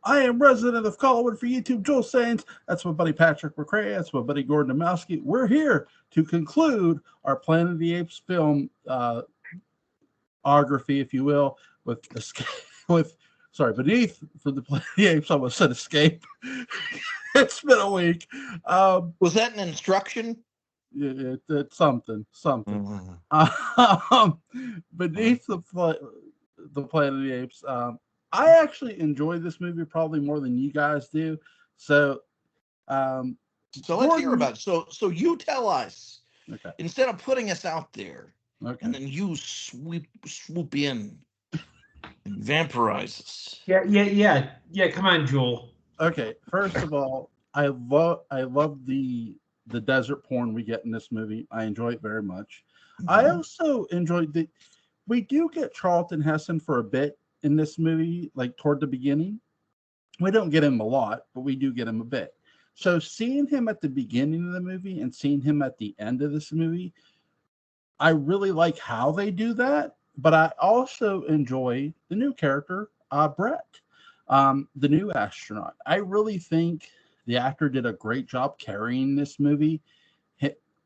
I am resident of Collinwood for YouTube, Joel Sains. That's my buddy Patrick McCray. That's my buddy Gordon Dymowski. We're here to conclude our Planet of the Apes film ography, if you will, with Beneath for the Planet of the Apes. I almost said Escape. It's been a week. Was that an instruction? It's something. Beneath the Planet of the Apes. I actually enjoy this movie probably more than you guys do. So let's hear about it. So you tell us, okay, instead of putting us out there, okay, and then you swoop in and vampirize us. Yeah. Come on, Joel. Okay. First of all, I love the desert porn we get in this movie. I enjoy it very much. Mm-hmm. I also enjoyed we do get Charlton Heston for a bit in this movie, like toward the beginning. We don't get him a lot, but we do get him a bit. So seeing him at the beginning of the movie and seeing him at the end of this movie, I really like how they do that. But I also enjoy the new character, Brett, the new astronaut. I really think the actor did a great job carrying this movie.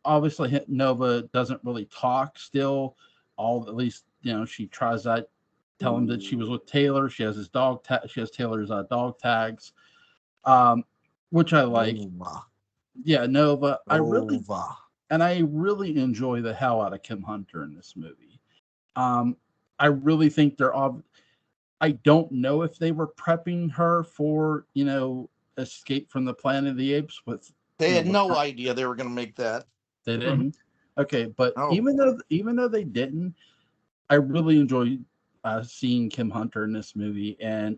Obviously, Nova doesn't really talk still. At least, she tries that. Tell him that she was with Taylor. She has his dog. She has Taylor's dog tags, which I like. Nova. Yeah, Nova. I really enjoy the hell out of Kim Hunter in this movie. I really think I don't know if they were prepping her for Escape from the Planet of the Apes. They had no idea they were going to make that. They didn't. Mm-hmm. Okay, but even though they didn't, I really enjoyed seeing Kim Hunter in this movie, and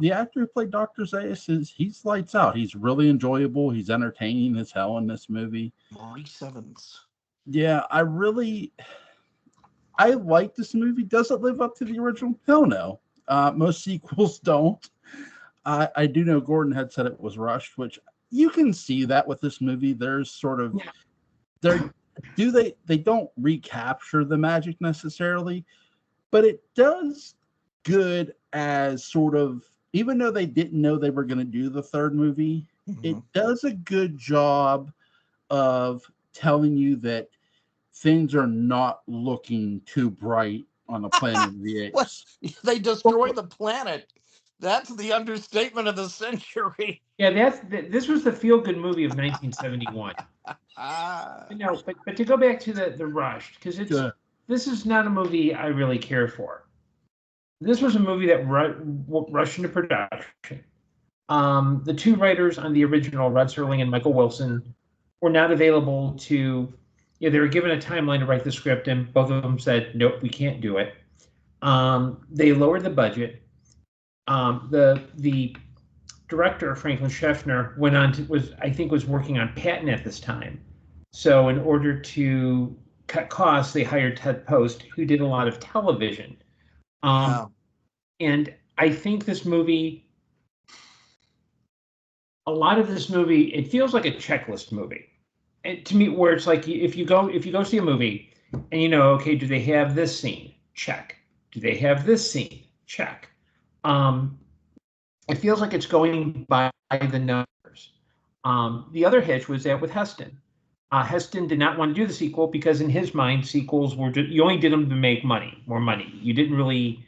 the actor who played Dr. Zaius he's lights out. He's really enjoyable. He's entertaining as hell in this movie. Maurice Evans. Yeah, I like this movie. Does it live up to the original? Hell no. Most sequels don't. I do know Gordon had said it was rushed, which you can see that with this movie. There's sort of they don't recapture the magic necessarily, but it does good as sort of, even though they didn't know they were going to do the third movie, it does a good job of telling you that things are not looking too bright on the Planet of the Apes. They destroy the planet. That's the understatement of the century. Yeah, this was the feel-good movie of 1971. But to go back to the Rush, because this is not a movie I really care for. This was a movie that rushed into production. The two writers on the original, Rod Serling and Michael Wilson, were not available to. They were given a timeline to write the script, and both of them said, "Nope, we can't do it." They lowered the budget. The director, Franklin Schaffner, went on to was working on Patton at this time. So in order to cut costs, they hired Ted Post, who did a lot of television. And I think this movie, a lot of this movie, it feels like a checklist movie. And to me, where it's like if you go see a movie and okay, do they have this scene? Check. Do they have this scene? Check. It feels like it's going by the numbers. The other hitch was that with Heston. Heston did not want to do the sequel because in his mind, sequels were you only did them to make more money. You didn't really,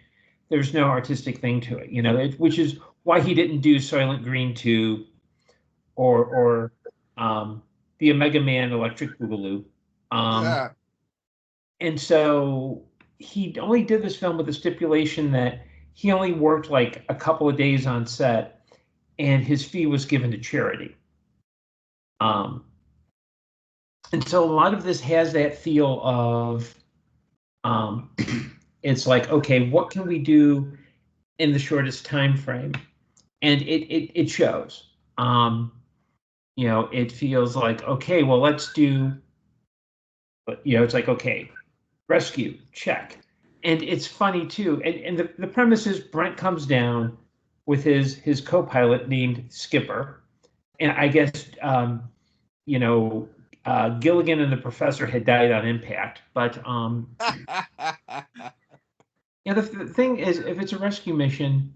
there's no artistic thing to it, which is why he didn't do Soylent Green 2 or the Omega Man Electric Boogaloo. And so he only did this film with the stipulation that he only worked like a couple of days on set and his fee was given to charity. And so a lot of this has that feel of, it's like, okay, what can we do in the shortest time frame? And it shows. It feels like, okay, well, let's do, it's like, okay, rescue, check. And it's funny too. And the premise is Brent comes down with his co-pilot named Skipper. And I guess, Gilligan and the professor had died on impact, but Yeah, the thing is, if it's a rescue mission,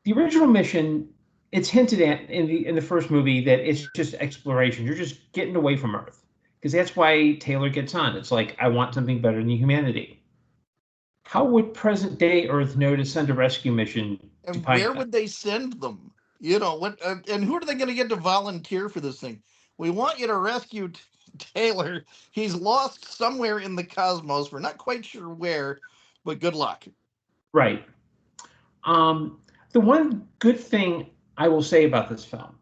the original mission, it's hinted at in the first movie that it's just exploration. You're just getting away from Earth, because that's why Taylor gets on. It's like, I want something better than humanity. How would present day Earth know to send a rescue mission to And find where them? would they send them? You know what? And who are they going to get to volunteer for this thing? We want you to rescue Taylor. He's lost somewhere in the cosmos. We're not quite sure where, but good luck. Right. The one good thing I will say about this film,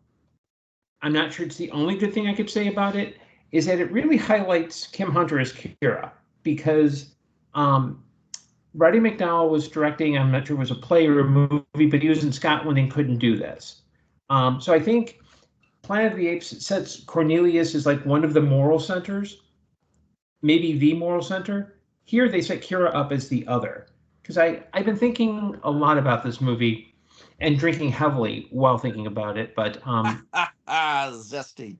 I'm not sure it's the only good thing I could say about it, is that it really highlights Kim Hunter as Kira, because Roddy McDowall was directing, I'm not sure it was a play or a movie, but he was in Scotland and couldn't do this. So I think Planet of the Apes sets Cornelius as like one of the moral centers, maybe the moral center. Here they set Kira up as the other. Because I've been thinking a lot about this movie and drinking heavily while thinking about it. But Zesty.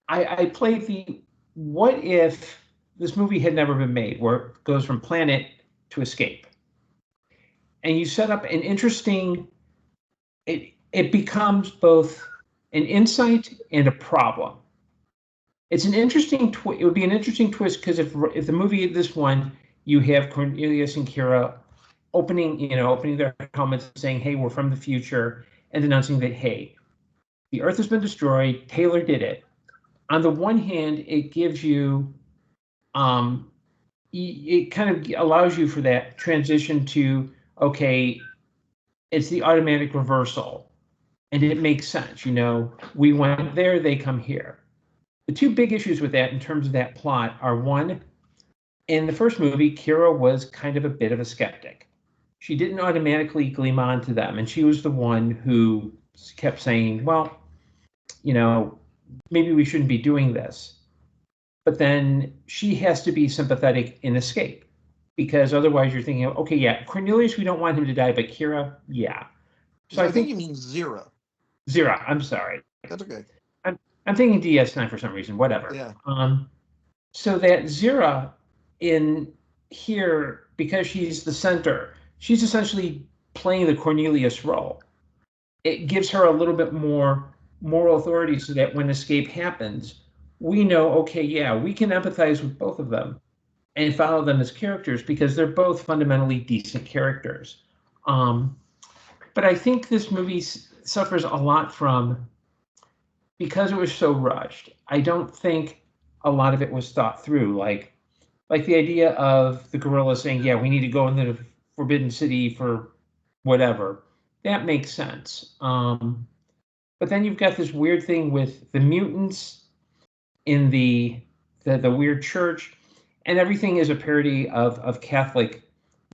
I played the what if this movie had never been made, where it goes from planet to escape. And you set up an interesting, it becomes both an insight and a problem. It's an interesting it would be an interesting twist, because if the movie this one, you have Cornelius and Kira opening their helmets, saying, hey, we're from the future, and announcing that, hey, the Earth has been destroyed, Taylor did it. On the one hand, it gives you it kind of allows you for that transition to, okay, it's the automatic reversal, and it makes sense. We went there, they come here. The two big issues with that in terms of that plot are, one, in the first movie, Kira was kind of a bit of a skeptic. She didn't automatically gleam onto them, and she was the one who kept saying, well, maybe we shouldn't be doing this. But then she has to be sympathetic in escape, because otherwise you're thinking, okay, yeah, Cornelius, we don't want him to die, but Kira, yeah. So I think you mean Zira. Zira, I'm sorry. That's okay. I'm thinking DS9 for some reason, whatever. Yeah. So that Zira in here, because she's the center, she's essentially playing the Cornelius role. It gives her a little bit more moral authority, so that when escape happens, we know, okay, yeah, we can empathize with both of them and follow them as characters, because they're both fundamentally decent characters. But I think this movie suffers a lot from, because it was so rushed, I don't think a lot of it was thought through. Like the idea of the gorilla saying, yeah, we need to go into the Forbidden City for whatever. That makes sense. But then you've got this weird thing with the mutants in the weird church, and everything is a parody of Catholic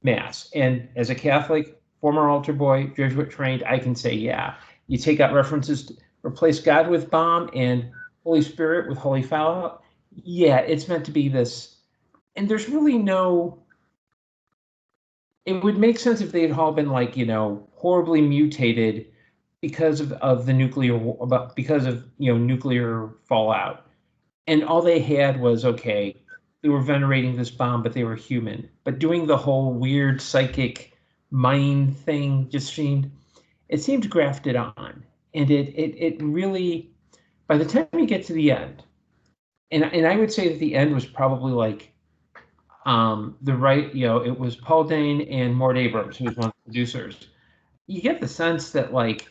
mass. And as a Catholic, former altar boy, Jesuit trained, I can say, yeah, you take out references to replace God with bomb and Holy Spirit with holy fallout. Yeah, it's meant to be this. And there's really no, it would make sense if they had all been like, horribly mutated because of the nuclear, because of, nuclear fallout. And all they had was, okay, they were venerating this bomb, but they were human. But doing the whole weird psychic mind thing just seemed grafted on. And it really, by the time you get to the end, and I would say that the end was probably like it was Paul Dane and Mort Abrams, who was one of the producers. You get the sense that like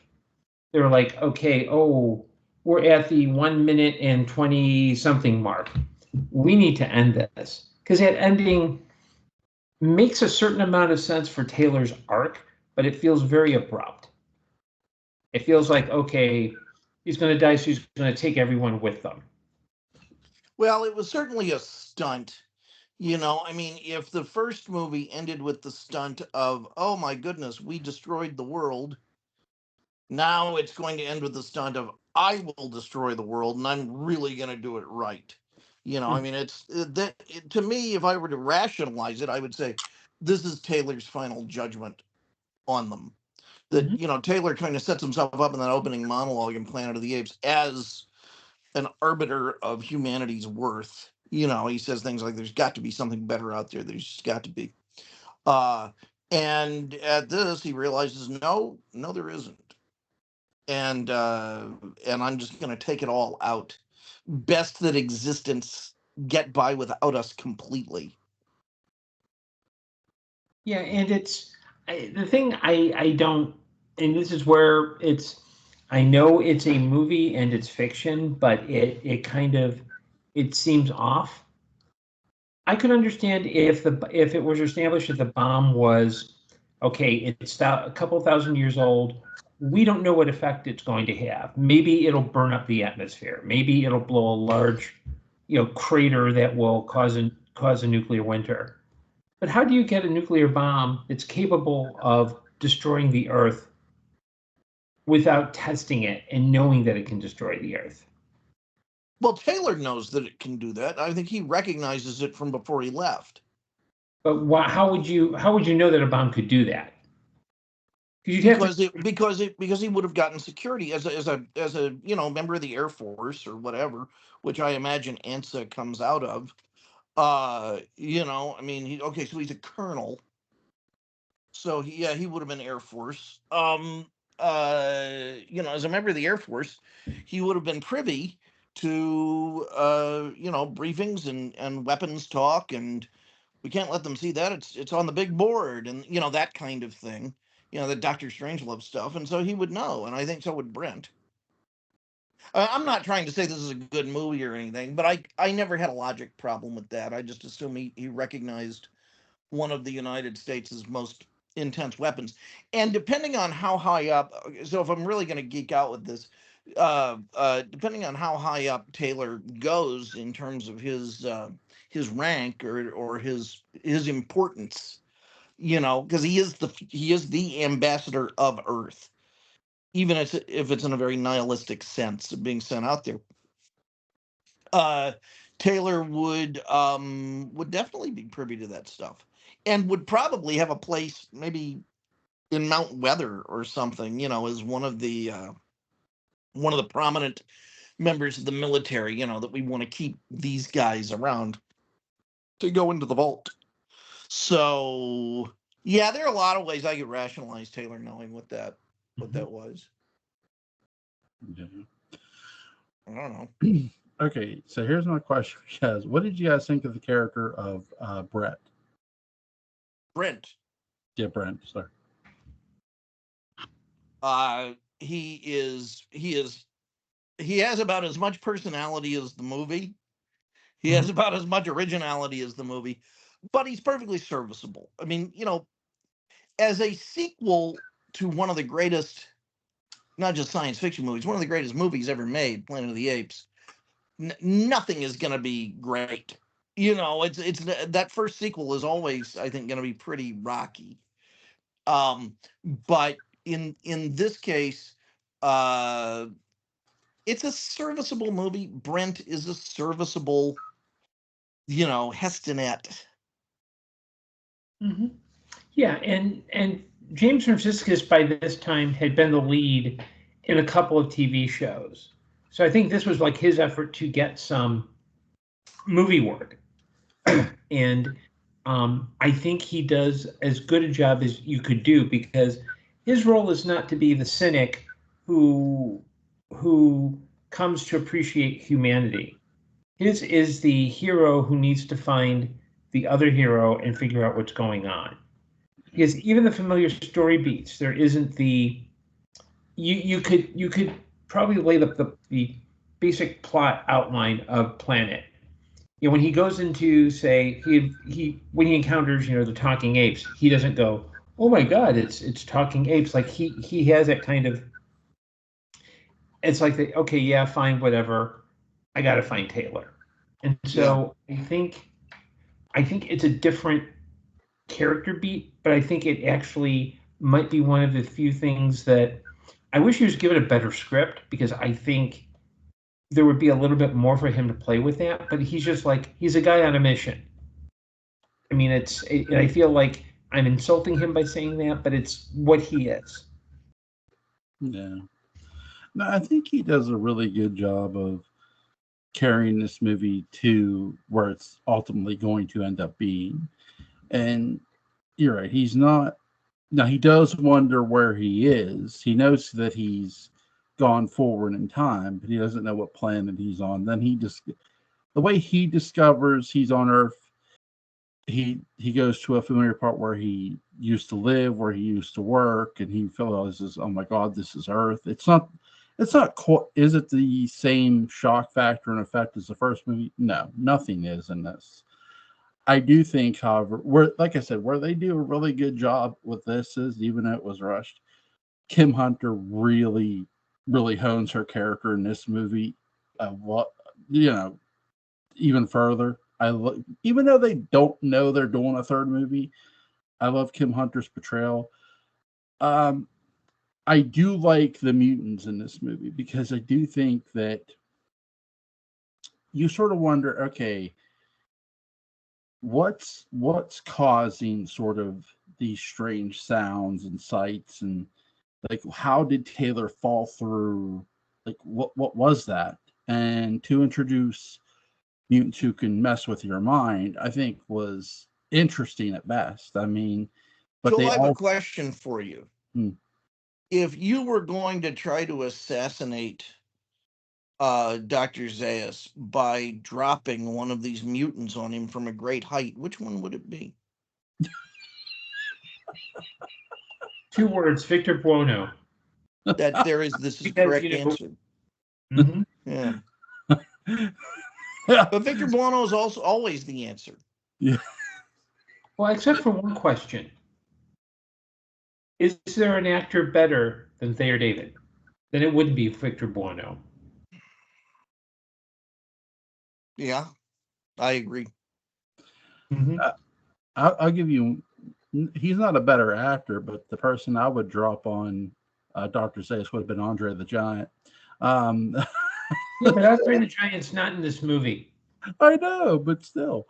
they were like, okay, oh, we're at the 1 minute and 20 something mark. We need to end this, because that ending makes a certain amount of sense for Taylor's arc, but it feels very abrupt. It feels like, okay, he's going to die, so he's going to take everyone with them. Well, it was certainly a stunt. I mean, if the first movie ended with the stunt of, oh my goodness, we destroyed the world, now it's going to end with the stunt of, I will destroy the world, and I'm really going to do it right. I mean, to me, if I were to rationalize it, I would say this is Taylor's final judgment on them. That, Taylor kind of sets himself up in that opening monologue in Planet of the Apes as an arbiter of humanity's worth. He says things like, there's got to be something better out there. There's got to be. And at this, he realizes, no, there isn't. And I'm just going to take it all out. Best that existence get by without us completely. Yeah, and the thing I don't, and this is where I know it's a movie and it's fiction, but it kind of, it seems off. I could understand if it was established that the bomb was okay, it's a couple thousand years old. We don't know what effect it's going to have. Maybe it'll burn up the atmosphere. Maybe it'll blow a large, crater that will cause a nuclear winter. But how do you get a nuclear bomb that's capable of destroying the Earth without testing it and knowing that it can destroy the Earth? Well, Taylor knows that it can do that. I think he recognizes it from before he left. But how would you know that a bomb could do that? Because he would have gotten security as a member of the Air Force or whatever, which I imagine ANSA comes out of. I mean, so he's a colonel. So he would have been Air Force. As a member of the Air Force, he would have been privy to briefings and weapons talk, and we can't let them see that. It's on the big board, and that kind of thing. The Dr. Strangelove stuff, and so he would know, and I think so would Brent. I'm not trying to say this is a good movie or anything, but I never had a logic problem with that. I just assume he recognized one of the United States' most intense weapons. And depending on how high up, so if I'm really going to geek out with this, depending on how high up Taylor goes in terms of his rank or his importance, because he is the ambassador of Earth, even if it's in a very nihilistic sense of being sent out there. Taylor would definitely be privy to that stuff, and would probably have a place maybe in Mount Weather or something, as one of the prominent members of the military, that we want to keep these guys around to go into the vault. So yeah, there are a lot of ways I could rationalize Taylor knowing what that was. Yeah. I don't know. Okay, so here's my question, guys. What did you guys think of the character of Brent? Brent. Yeah, Brent. Sorry. He has about as much personality as the movie. He has about as much originality as the movie, but he's perfectly serviceable. I mean, as a sequel to one of the greatest, not just science fiction movies, one of the greatest movies ever made, Planet of the Apes, nothing is going to be great. It's that first sequel is always, I think, going to be pretty rocky. But in this case, it's a serviceable movie. Brent is a serviceable, Hestonette. Mm-hmm. Yeah, and James Franciscus by this time had been the lead in a couple of TV shows. So I think this was like his effort to get some movie work. And I think he does as good a job as you could do, because his role is not to be the cynic who comes to appreciate humanity. His is the hero who needs to find the other hero and figure out what's going on. Because even the familiar story beats, there isn't the you could probably lay the basic plot outline of Planet. When he goes into, say, he when he encounters the talking apes, he doesn't go, oh my god, it's talking apes. Like he has that kind of, it's like okay, yeah, fine, whatever, I gotta find Taylor. And so I think it's a different character beat, but I think it actually might be one of the few things that I wish he was given a better script, because I think there would be a little bit more for him to play with that. But he's just like, he's a guy on a mission. I mean, I feel like I'm insulting him by saying that, but it's what he is. Yeah. No, I think he does a really good job of carrying this movie to where it's ultimately going to end up being. And you're right. He's not. Now he does wonder where he is. He knows that he's gone forward in time, but he doesn't know what planet he's on. Then he just the way he discovers he's on Earth, he goes to a familiar part where he used to live, where he used to work, and he realizes, oh my God, this is Earth. It's not quite. Is it the same shock factor and effect as the first movie? No, nothing is in this. I do think, however, like I said, where they do a really good job with this is, even though it was rushed, Kim Hunter really, really hones her character in this movie. What you know, even further. Even though they don't know they're doing a third movie, I love Kim Hunter's portrayal. Um, I do like the mutants in this movie because I do think that you sort of wonder, okay, what's causing sort of these strange sounds and sights, and like how did Taylor fall through? Like what was that? And to introduce mutants who can mess with your mind, I think was interesting at best. I mean, but So they I have all. a question for you. If you were going to try to assassinate Dr. Zaius by dropping one of these mutants on him from a great height, which one would it be? 2 words, Victor Buono. This is correct answer. Mm-hmm. Yeah. But Victor Buono is also always the answer. Yeah. Well, except for one question. Is there an actor better than Thayer David? Then it wouldn't be Victor Buono. Yeah, I agree. Mm-hmm. I'll give you. He's not a better actor, but the person I would drop on Dr. Zaius would have been Andre the Giant. Yeah, but Andre the Giant's not in this movie. I know, but still.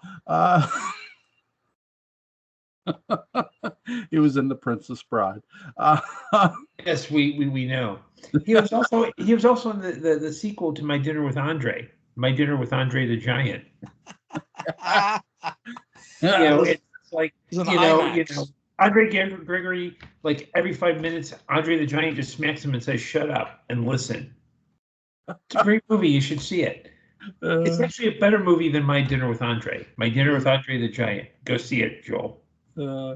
He was in The Princess Bride. Yes, we know. He was also in the sequel to My Dinner with Andre the Giant. It's like Andre Gregory, like every 5 minutes, Andre the Giant just smacks him and says, "Shut up and listen." It's a great movie. You should see it. It's actually a better movie than My Dinner with Andre. My Dinner with Andre the Giant. Go see it, Joel. Yeah.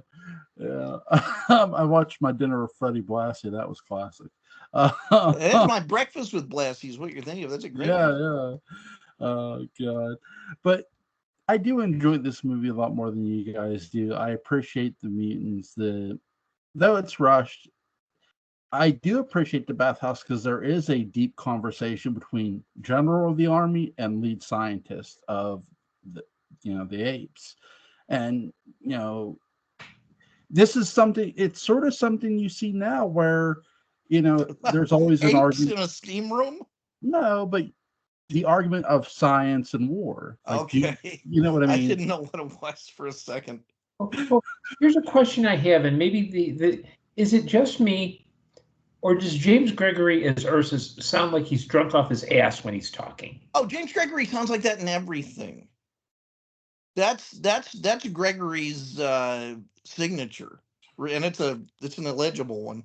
I watched My Dinner with Freddie Blassie. That was classic. That's My Breakfast with Blassie is what you're thinking of. That's a great movie. Yeah. Oh, God. But I do enjoy this movie a lot more than you guys do. I appreciate the mutants. Though it's rushed, I do appreciate the bathhouse because there is a deep conversation between General of the Army and lead scientist of the apes. And this is something, it's sort of something you see now where there's always an Apes argument in a steam room. No, but the argument of science and war. Like, okay. You know what I mean? I didn't know what it was for a second. Well, here's a question I have, and maybe is it just me, or does James Gregory as Ursus sound like he's drunk off his ass when he's talking? Oh, James Gregory sounds like that in everything. That's Gregory's signature, and it's an illegible one.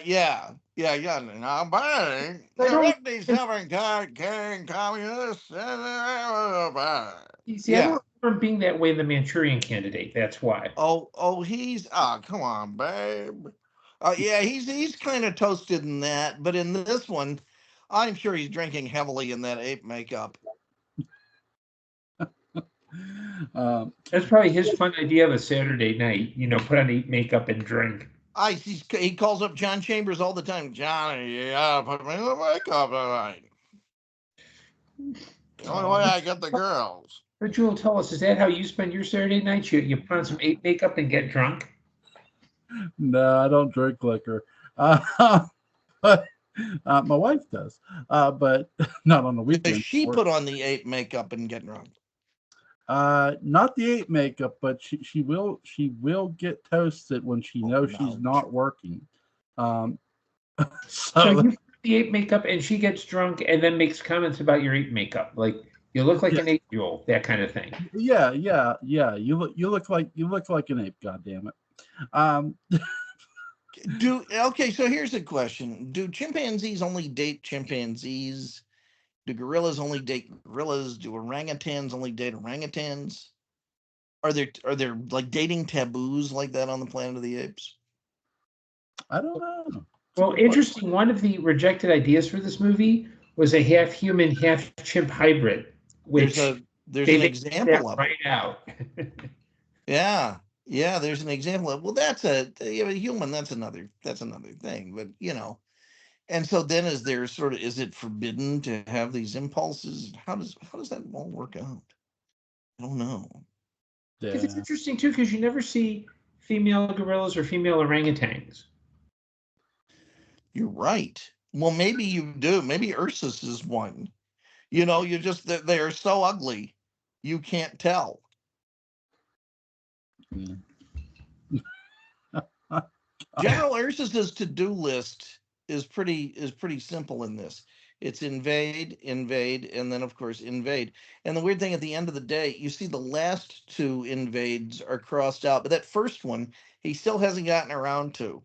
Yeah. Now, bang, 57 king communists. See, I don't remember being that way in The Manchurian Candidate. That's why. Oh, he's come on, babe. Yeah, he's kind of toasted in that, but in this one, I'm sure he's drinking heavily in that ape makeup. That's probably his fun idea of a Saturday night. Put on ape makeup and drink. He calls up John Chambers all the time. Johnny, put me in the makeup tonight. The only way I get the girls. But Jewel, tell us, is that how you spend your Saturday nights? You put on some ape makeup and get drunk? No, I don't drink liquor. But my wife does. But not on the weekend. Does she put on the ape makeup and get drunk? Not the ape makeup, but she will get toasted when she knows she's not working. So you put the ape makeup and she gets drunk and then makes comments about your ape makeup. Like, You look like Yeah. an 8-year-old, that kind of thing. Yeah. You look like an ape. God damn it. Okay, so here's a question. Do chimpanzees only date chimpanzees? Do gorillas only date gorillas? Do orangutans only date orangutans? Are there like dating taboos like that on the Planet of the Apes? I don't know. Well, interesting. One of the rejected ideas for this movie was a half human, half chimp hybrid, which there's they an made example that of right it. out. Yeah, yeah. There's an example of that's a human. That's another thing. But and so then is it forbidden to have these impulses? How does that all work out? I don't know. Because it's Yeah. interesting too, because you never see female gorillas or female orangutans. You're right. Well, maybe you do. Maybe Ursus is one. You just they are so ugly, you can't tell. Yeah. General Ursus's to-do list is pretty simple in this. It's invade, and then of course invade. And the weird thing at the end of the day, you see the last two invades are crossed out, but that first one he still hasn't gotten around to.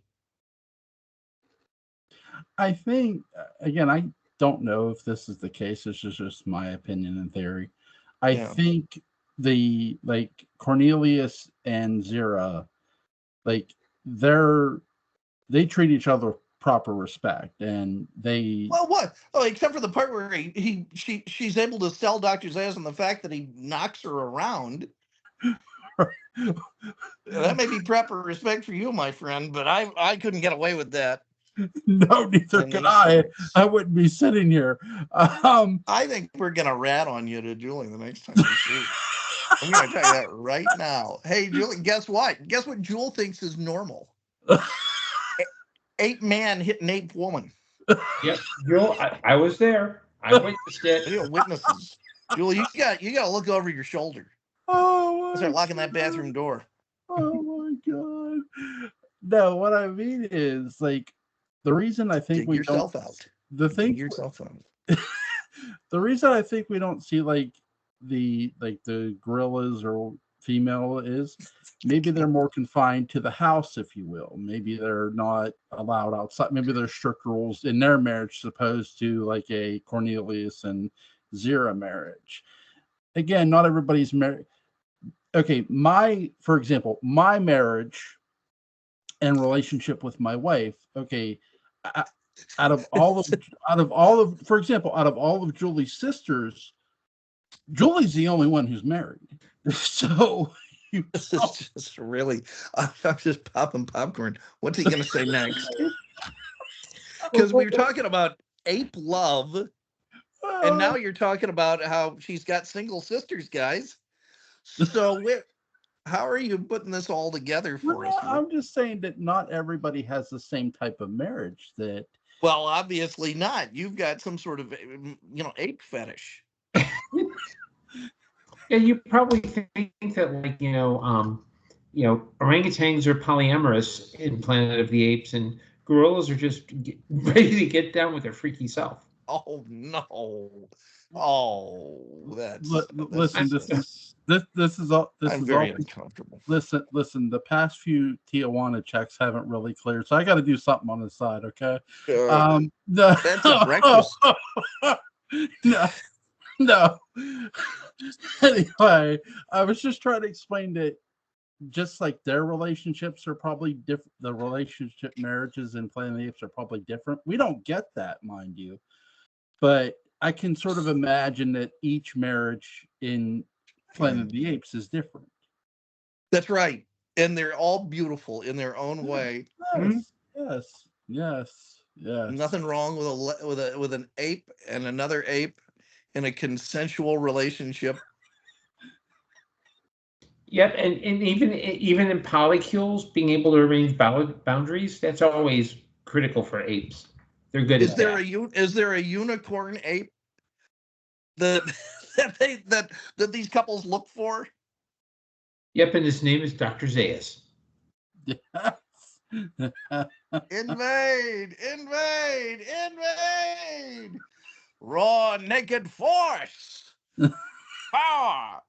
I think again, I don't know if this is the case. This is just my opinion and theory. I Yeah. think the like Cornelius and Zira, like they treat each other proper respect, and they Well, what? Oh, except for the part where she's able to sell Dr. Zayas on the fact that he knocks her around. That may be proper respect for you, my friend, but I couldn't get away with that. No, neither could I. I wouldn't be sitting here. I think we're gonna rat on you to Julie the next time we see. I'm gonna tell you that right now. Hey, Julie, guess what? Guess what Jewel thinks is normal? Ape man hitting ape woman. Yep, Joel, I was there. I witnessed it. Video witnesses. Julie, you got to look over your shoulder. Oh, Start locking that bathroom door. Oh my god! No, what I mean is like the reason I think Dig we yourself don't out. the Dig thing yourself out. the reason I think we don't see like the gorillas or female is maybe they're more confined to the house, if you will. Maybe they're not allowed outside. Maybe there's strict rules in their marriage, opposed to like a Cornelius and Zira marriage. Again, not everybody's married. Okay, for example, my marriage and relationship with my wife. Okay, out of all of, for example, out of all of Julie's sisters, Julie's the only one who's married. So this is just really, I'm just popping popcorn. What's he going to say next? Because we were talking about ape love, and now you're talking about how she's got single sisters, guys. So how are you putting this all together for us? I'm just saying that not everybody has the same type of marriage that. Well, obviously not. You've got some sort of, ape fetish. Yeah, you probably think that orangutans are polyamorous in Planet of the Apes, and gorillas are just ready to get down with their freaky self. Oh no! Oh, listen. This is all. I'm very uncomfortable. Listen. The past few Tijuana checks haven't really cleared, so I got to do something on the side. Okay. That's a breakfast. No. Anyway, I was just trying to explain that just like their relationships are probably different, the relationship marriages in Planet of the Apes are probably different. We don't get that, mind you, but I can sort of imagine that each marriage in Planet of the Apes is different. That's right, and they're all beautiful in their own way. Yes. Nothing wrong with an ape and another ape in a consensual relationship. Yep, and even in polycules, being able to arrange boundaries, that's always critical for apes. They're good at that. Is there a unicorn ape that these couples look for? Yep, and his name is Dr. Zayas. Yes. Invade! Raw naked force! Ah!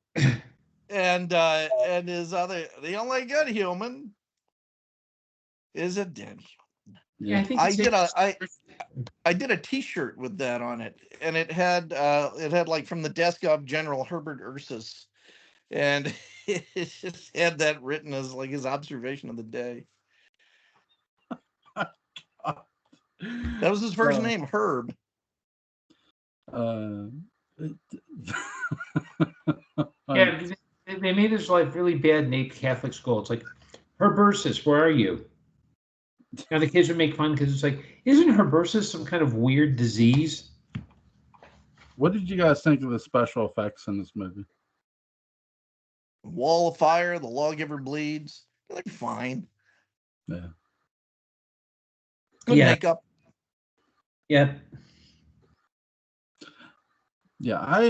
And his other, the only good human is a dead human. Yeah, I think I did a T-shirt with that on it, and it had like from the desk of General Herbert Ursus, and it just had that written as like his observation of the day. That was his first name, Herb. Yeah, they made his life really bad in Ape Catholic school. It's like, Herbersus, where are you? Now the kids would make fun because it's like, isn't Herbersus some kind of weird disease? What did you guys think of the special effects in this movie? Wall of Fire, the lawgiver bleeds. They're fine. Yeah. Good makeup. Yeah. Yeah, I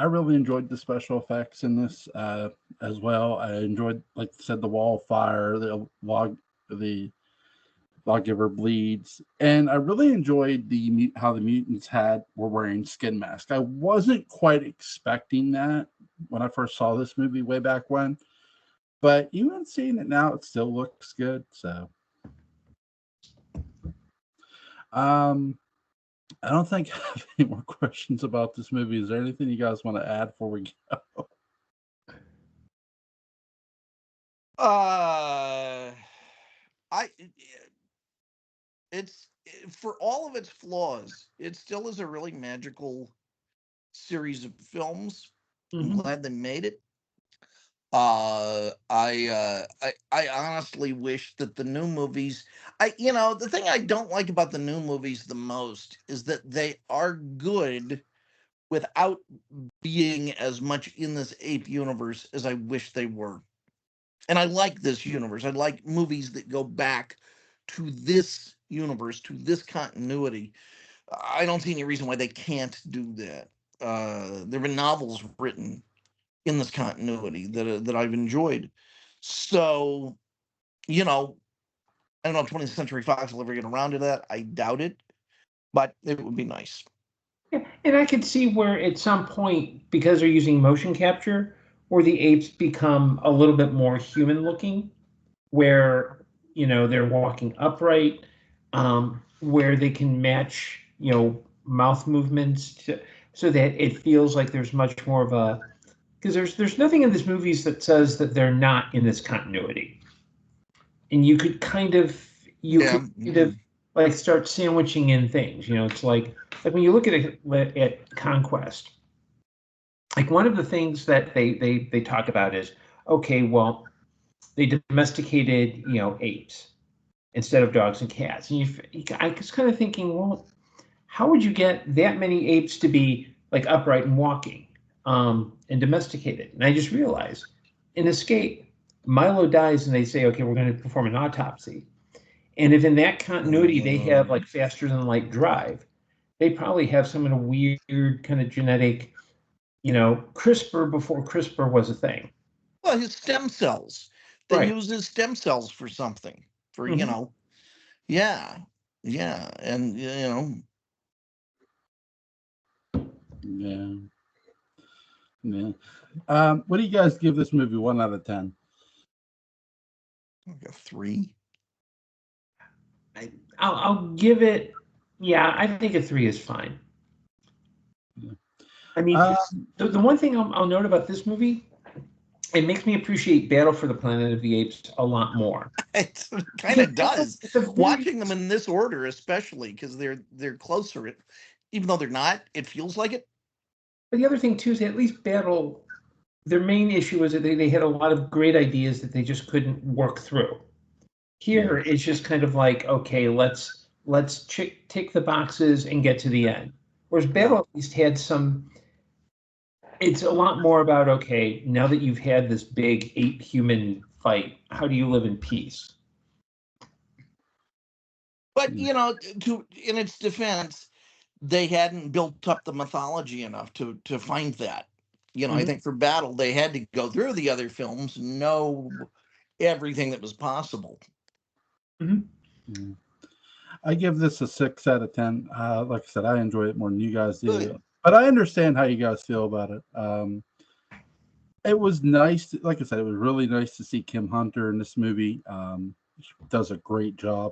really enjoyed the special effects in this as well. I enjoyed, like I said, the wall of fire, the lawgiver bleeds, and I really enjoyed how the mutants were wearing skin masks. I wasn't quite expecting that when I first saw this movie way back when, but even seeing it now, it still looks good. So, I don't think I have any more questions about this movie. Is there anything you guys want to add before we go? It's for all of its flaws, it still is a really magical series of films. I'm glad they made it. I honestly wish that the new movies, the thing I don't like about the new movies the most is that they are good without being as much in this ape universe as I wish they were. And I like this universe. I like movies that go back to this universe, to this continuity. I don't see any reason why they can't do that. There have been novels written in this continuity that I've enjoyed. So, I don't know if 20th Century Fox will ever get around to that. I doubt it, but it would be nice. Yeah, and I could see where at some point, because they're using motion capture, where the apes become a little bit more human looking, where they're walking upright, where they can match mouth movements so that it feels like there's much more of a, because there's nothing in this movies that says that they're not in this continuity, and you could kind of like start sandwiching in things. It's like when you look at Conquest, like one of the things that they talk about is, okay, well, they domesticated apes instead of dogs and cats, and I was kind of thinking, well, how would you get that many apes to be like upright and walking and domesticated? And I just realized in Escape, Milo dies and they say, okay, we're going to perform an autopsy. And if in that continuity they have like faster than light drive, they probably have some kind of weird kind of genetic, CRISPR before CRISPR was a thing. Well, his stem cells. They use his stem cells for something. For yeah, and Yeah. What do you guys give this movie 1 out of 10? Like a 3. I'll give it. Yeah, I think a 3 is fine. Yeah. I mean, the one thing I'll note about this movie, it makes me appreciate Battle for the Planet of the Apes a lot more. It kind of does. Watching them in this order, especially because they're closer. Even though they're not, it feels like it. But the other thing too is at least Battle, their main issue was that they had a lot of great ideas that they just couldn't work through. Here it's just kind of like, okay, let's tick the boxes and get to the end. Whereas Battle at least had some. It's a lot more about, okay, now that you've had this big ape human fight, how do you live in peace? But in its defense, they hadn't built up the mythology enough to find that. I think for Battle they had to go through the other films, know everything that was possible. I give this a 6 out of 10. Like I said, I enjoy it more than you guys do. But I understand how you guys feel about it. It was nice, like I said, it was really nice to see Kim Hunter in this movie. She does a great job.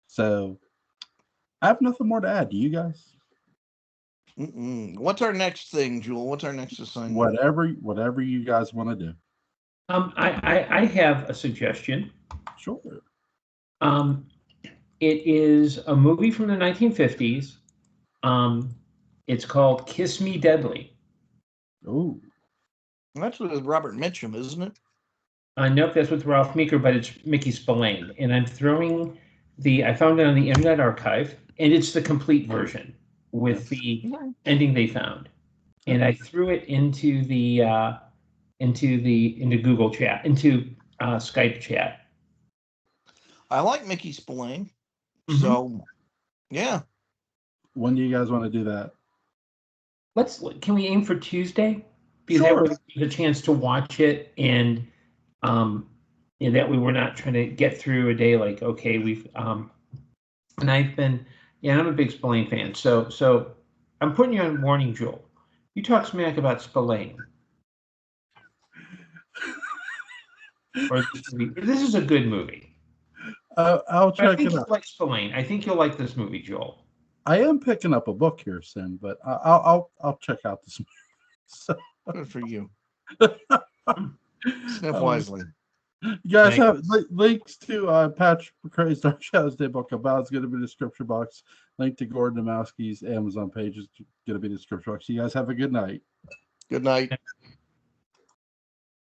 So I have nothing more to add. Do you guys? What's our next thing, Jewel? What's our next assignment? Whatever you guys want to do. I have a suggestion. Sure. It is a movie from the 1950s. It's called Kiss Me Deadly. Oh. That's with Robert Mitchum, isn't it? Nope, that's with Ralph Meeker, but it's Mickey Spillane. And I found it on the Internet Archive, and it's the complete version with the ending they found. And I threw it into Google Chat, into Skype chat. I like Mickey Spillane. So, yeah. When do you guys want to do that? Can we aim for Tuesday? Because Sure. that way we get a chance to watch it, and that way we're not trying to get through a day like, okay, and I'm a big Spillane fan, so I'm putting you on warning, Joel. You talk smack about Spillane. This is a good movie. I'll check it out. You'll like Spillane. I think you'll like this movie, Joel. I am picking up a book here soon, but I'll check out this movie. So. Good for you. Sniff wisely. You guys have links to Patrick McCray's Dark Shadows Day book about. It's going to be in the description box. Link to Gordon Dymowski's Amazon page is going to be in the description box. You guys have a good night. Good night.